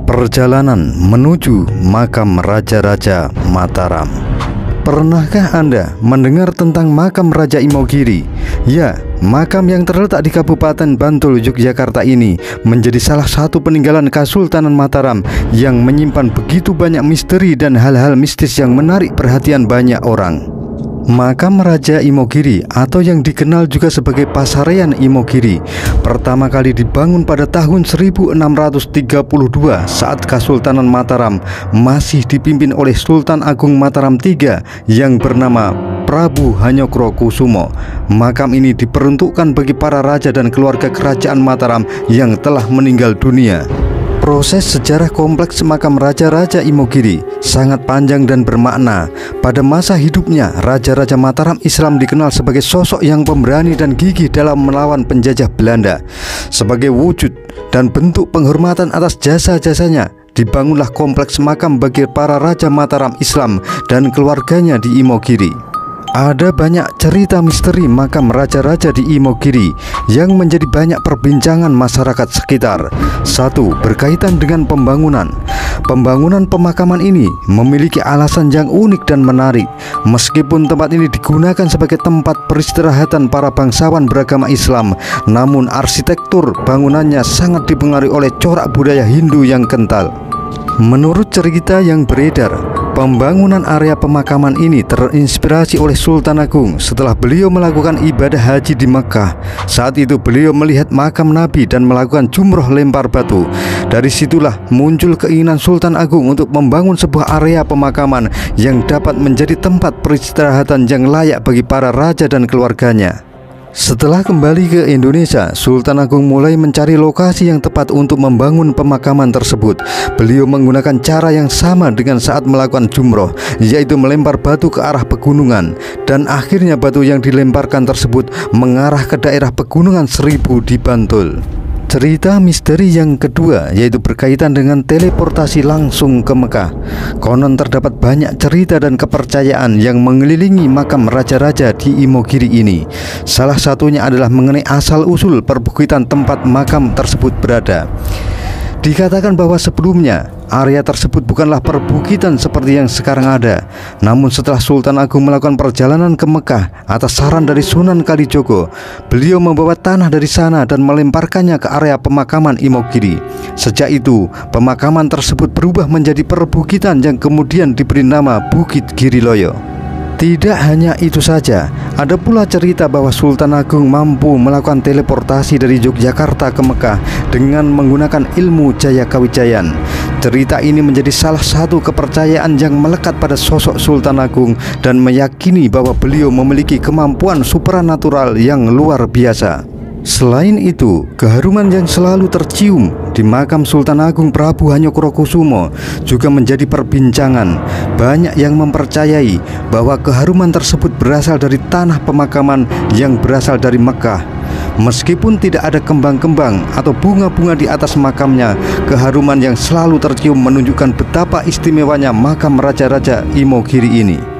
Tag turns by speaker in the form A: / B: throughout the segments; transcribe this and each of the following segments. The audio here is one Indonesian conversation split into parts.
A: Perjalanan menuju makam Raja-Raja Mataram. Pernahkah Anda mendengar tentang makam Raja Imogiri? Ya, makam yang terletak di Kabupaten Bantul, Yogyakarta ini menjadi salah satu peninggalan Kesultanan Mataram yang menyimpan begitu banyak misteri dan hal-hal mistis yang menarik perhatian banyak orang. Makam Raja Imogiri atau yang dikenal juga sebagai Pasarean Imogiri pertama kali dibangun pada tahun 1632 saat Kesultanan Mataram masih dipimpin oleh Sultan Agung Mataram III yang bernama Prabu Hanyokrokusumo. Makam ini diperuntukkan bagi para raja dan keluarga kerajaan Mataram yang telah meninggal dunia. Proses sejarah kompleks makam Raja-Raja Imogiri sangat panjang dan bermakna. Pada masa hidupnya, Raja-Raja Mataram Islam dikenal sebagai sosok yang pemberani dan gigih dalam melawan penjajah Belanda. Sebagai wujud dan bentuk penghormatan atas jasa-jasanya, dibangunlah kompleks makam bagi para Raja Mataram Islam dan keluarganya di Imogiri. Ada banyak cerita misteri makam raja-raja di Imogiri yang menjadi banyak perbincangan masyarakat sekitar. 1. Berkaitan dengan pembangunan. Pembangunan pemakaman ini memiliki alasan yang unik dan menarik. Meskipun tempat ini digunakan sebagai tempat peristirahatan para bangsawan beragama Islam, namun arsitektur bangunannya sangat dipengaruhi oleh corak budaya Hindu yang kental. Menurut cerita yang beredar, pembangunan area pemakaman ini terinspirasi oleh Sultan Agung setelah beliau melakukan ibadah haji di Mekkah. Saat itu beliau melihat makam Nabi dan melakukan jumroh lempar batu. Dari situlah muncul keinginan Sultan Agung untuk membangun sebuah area pemakaman yang dapat menjadi tempat peristirahatan yang layak bagi para raja dan keluarganya. Setelah kembali ke Indonesia, Sultan Agung mulai mencari lokasi yang tepat untuk membangun pemakaman tersebut. Beliau menggunakan cara yang sama dengan saat melakukan jumroh, yaitu melempar batu ke arah pegunungan. Dan akhirnya batu yang dilemparkan tersebut mengarah ke daerah Pegunungan Seribu di Bantul. Cerita misteri yang kedua yaitu berkaitan dengan teleportasi langsung ke Mekah. Konon terdapat banyak cerita dan kepercayaan yang mengelilingi makam raja-raja di Imogiri ini. Salah satunya adalah mengenai asal-usul perbukitan tempat makam tersebut berada. Dikatakan bahwa sebelumnya area tersebut bukanlah perbukitan seperti yang sekarang ada. Namun setelah Sultan Agung melakukan perjalanan ke Mekah atas saran dari Sunan Kalijogo, beliau membawa tanah dari sana dan melemparkannya ke area pemakaman Imogiri. Sejak itu, pemakaman tersebut berubah menjadi perbukitan yang kemudian diberi nama Bukit Giriloyo. Tidak hanya itu saja, ada pula cerita bahwa Sultan Agung mampu melakukan teleportasi dari Yogyakarta ke Mekah dengan menggunakan ilmu Jaya Kawijayan. Cerita ini menjadi salah satu kepercayaan yang melekat pada sosok Sultan Agung dan meyakini bahwa beliau memiliki kemampuan supranatural yang luar biasa. Selain itu, keharuman yang selalu tercium di makam Sultan Agung Prabu Hanyokrokusumo juga menjadi perbincangan. Banyak yang mempercayai bahwa keharuman tersebut berasal dari tanah pemakaman yang berasal dari Mekkah. Meskipun tidak ada kembang-kembang atau bunga-bunga di atas makamnya, keharuman yang selalu tercium menunjukkan betapa istimewanya makam raja-raja Imogiri ini.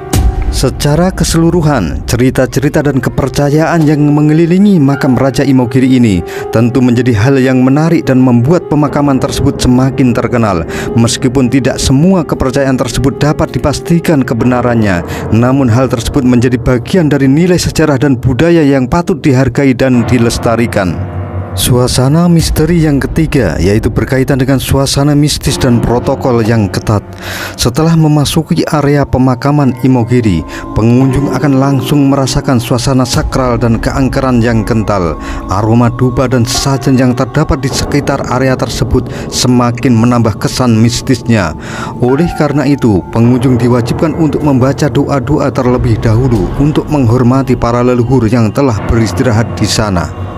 A: Secara keseluruhan, cerita-cerita dan kepercayaan yang mengelilingi makam Raja Imogiri ini tentu menjadi hal yang menarik dan membuat pemakaman tersebut semakin terkenal. Meskipun tidak semua kepercayaan tersebut dapat dipastikan kebenarannya, namun hal tersebut menjadi bagian dari nilai sejarah dan budaya yang patut dihargai dan dilestarikan. Suasana misteri yang ketiga yaitu berkaitan dengan suasana mistis dan protokol yang ketat. Setelah memasuki area pemakaman Imogiri, pengunjung akan langsung merasakan suasana sakral dan keangkeran yang kental. Aroma dupa dan sesajen yang terdapat di sekitar area tersebut semakin menambah kesan mistisnya. Oleh karena itu, pengunjung diwajibkan untuk membaca doa-doa terlebih dahulu untuk menghormati para leluhur yang telah beristirahat di sana.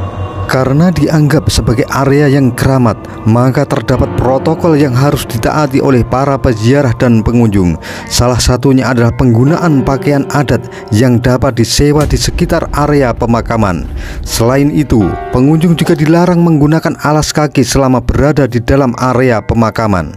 A: Karena dianggap sebagai area yang keramat, maka terdapat protokol yang harus ditaati oleh para peziarah dan pengunjung. Salah satunya adalah penggunaan pakaian adat yang dapat disewa di sekitar area pemakaman. Selain itu, pengunjung juga dilarang menggunakan alas kaki selama berada di dalam area pemakaman.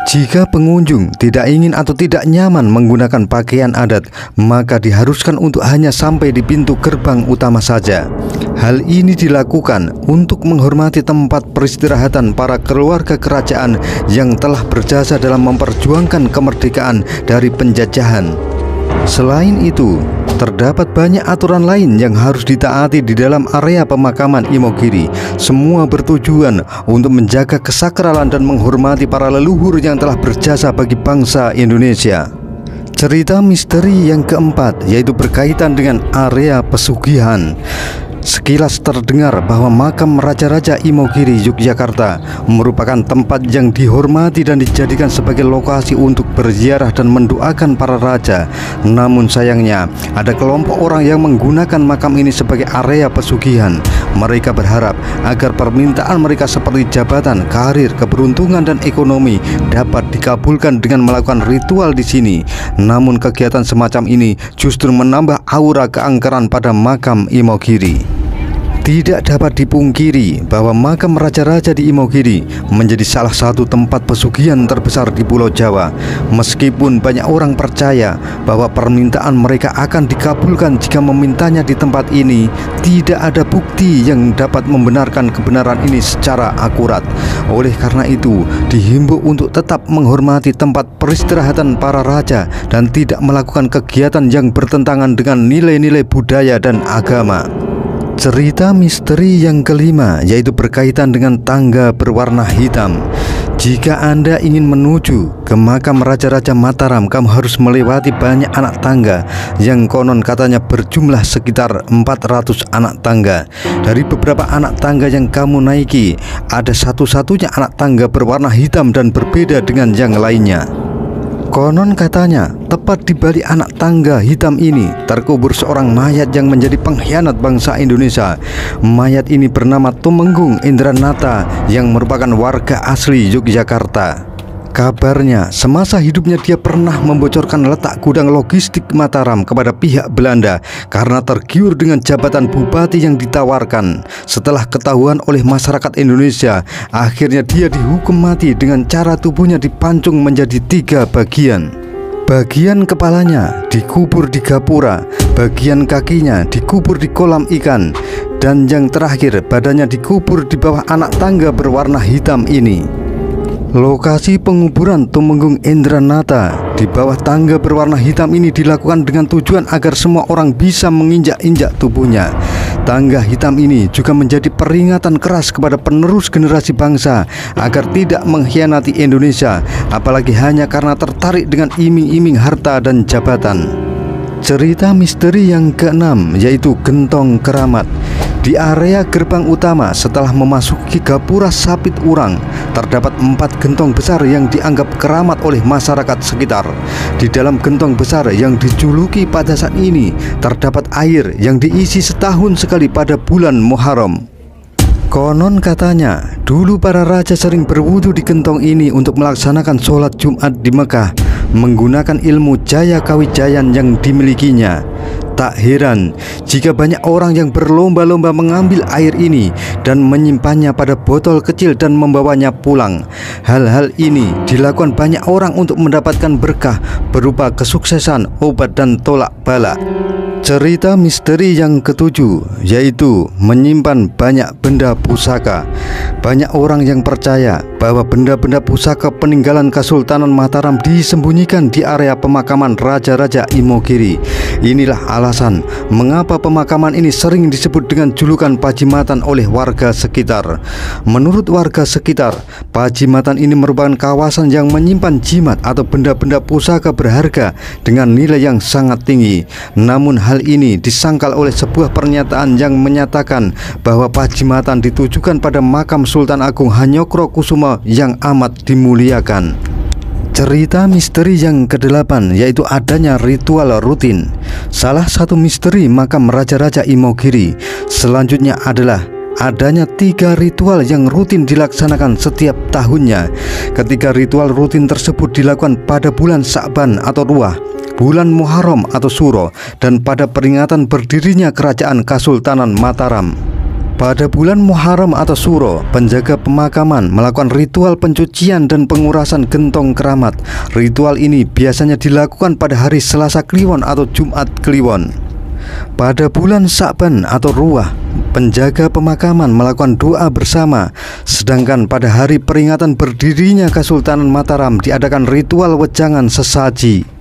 A: Jika pengunjung tidak ingin atau tidak nyaman menggunakan pakaian adat, maka diharuskan untuk hanya sampai di pintu gerbang utama saja. Hal ini dilakukan untuk menghormati tempat peristirahatan para keluarga kerajaan yang telah berjasa dalam memperjuangkan kemerdekaan dari penjajahan. Selain itu, terdapat banyak aturan lain yang harus ditaati di dalam area pemakaman Imogiri. Semua bertujuan untuk menjaga kesakralan dan menghormati para leluhur yang telah berjasa bagi bangsa Indonesia. Cerita misteri yang keempat yaitu berkaitan dengan area pesugihan. Sekilas terdengar bahwa makam Raja-Raja Imogiri Yogyakarta merupakan tempat yang dihormati dan dijadikan sebagai lokasi untuk berziarah dan mendoakan para raja. Namun sayangnya, ada kelompok orang yang menggunakan makam ini sebagai area pesugihan. Mereka berharap agar permintaan mereka seperti jabatan, karir, keberuntungan, dan ekonomi dapat dikabulkan dengan melakukan ritual di sini. Namun kegiatan semacam ini justru menambah aura keangkeran pada makam Imogiri. Tidak dapat dipungkiri bahwa makam raja-raja di Imogiri menjadi salah satu tempat pesugihan terbesar di Pulau Jawa. Meskipun banyak orang percaya bahwa permintaan mereka akan dikabulkan jika memintanya di tempat ini, tidak ada bukti yang dapat membenarkan kebenaran ini secara akurat. Oleh karena itu, dihimbau untuk tetap menghormati tempat peristirahatan para raja dan tidak melakukan kegiatan yang bertentangan dengan nilai-nilai budaya dan agama. Cerita misteri yang kelima yaitu berkaitan dengan tangga berwarna hitam. Jika Anda ingin menuju ke makam Raja-Raja Mataram, kamu harus melewati banyak anak tangga yang konon katanya berjumlah sekitar 400 anak tangga. Dari beberapa anak tangga yang kamu naiki, ada satu-satunya anak tangga berwarna hitam dan berbeda dengan yang lainnya. Konon katanya, tepat di balik anak tangga hitam ini terkubur seorang mayat yang menjadi pengkhianat bangsa Indonesia. Mayat ini bernama Tumenggung Indranata yang merupakan warga asli Yogyakarta. Kabarnya, semasa hidupnya dia pernah membocorkan letak gudang logistik Mataram kepada pihak Belanda karena tergiur dengan jabatan bupati yang ditawarkan. Setelah ketahuan oleh masyarakat Indonesia, akhirnya dia dihukum mati dengan cara tubuhnya dipancung menjadi 3 bagian. Bagian kepalanya dikubur di gapura, bagian kakinya dikubur di kolam ikan, dan yang terakhir badannya dikubur di bawah anak tangga berwarna hitam ini. Lokasi penguburan Tumenggung Indranata di bawah tangga berwarna hitam ini dilakukan dengan tujuan agar semua orang bisa menginjak-injak tubuhnya. Tangga hitam ini juga menjadi peringatan keras kepada penerus generasi bangsa agar tidak mengkhianati Indonesia, apalagi hanya karena tertarik dengan iming-iming harta dan jabatan. Cerita misteri yang keenam yaitu Gentong Keramat. Di area gerbang utama setelah memasuki gapura Sapit Urang, terdapat 4 gentong besar yang dianggap keramat oleh masyarakat sekitar. Di dalam gentong besar yang dijuluki pada saat ini terdapat air yang diisi setahun sekali pada bulan Muharram. Konon katanya, dulu para raja sering berwudu di gentong ini untuk melaksanakan sholat Jumat di Mekah menggunakan ilmu Jaya Kawijayan yang dimilikinya. Tak heran jika banyak orang yang berlomba-lomba mengambil air ini dan menyimpannya pada botol kecil dan membawanya pulang. Hal-hal ini dilakukan banyak orang untuk mendapatkan berkah berupa kesuksesan, obat, dan tolak bala. Cerita misteri yang ketujuh yaitu menyimpan banyak benda pusaka. Banyak orang yang percaya bahwa benda-benda pusaka peninggalan Kesultanan Mataram disembunyikan di area pemakaman Raja-Raja Imogiri. Inilah alasan mengapa pemakaman ini sering disebut dengan julukan Pajimatan oleh warga sekitar. Menurut warga sekitar, Pajimatan ini merupakan kawasan yang menyimpan jimat atau benda-benda pusaka berharga dengan nilai yang sangat tinggi. Namun hal ini disangkal oleh sebuah pernyataan yang menyatakan bahwa Pajimatan ditujukan pada makam Sultan Agung Hanyokrokusumo yang amat dimuliakan. Cerita misteri yang kedelapan yaitu adanya ritual rutin. Salah satu misteri makam Raja-Raja Imogiri selanjutnya adalah adanya 3 ritual yang rutin dilaksanakan setiap tahunnya. Ketiga ritual rutin tersebut dilakukan pada bulan Sa'ban atau Ruah, bulan Muharram atau Suro, dan pada peringatan berdirinya Kerajaan Kesultanan Mataram. Pada bulan Muharram atau Suro, penjaga pemakaman melakukan ritual pencucian dan pengurasan gentong keramat. Ritual ini biasanya dilakukan pada hari Selasa Kliwon atau Jumat Kliwon. Pada bulan Sa'ban atau Ruwah, penjaga pemakaman melakukan doa bersama. Sedangkan pada hari peringatan berdirinya Kesultanan Mataram diadakan ritual wejangan sesaji.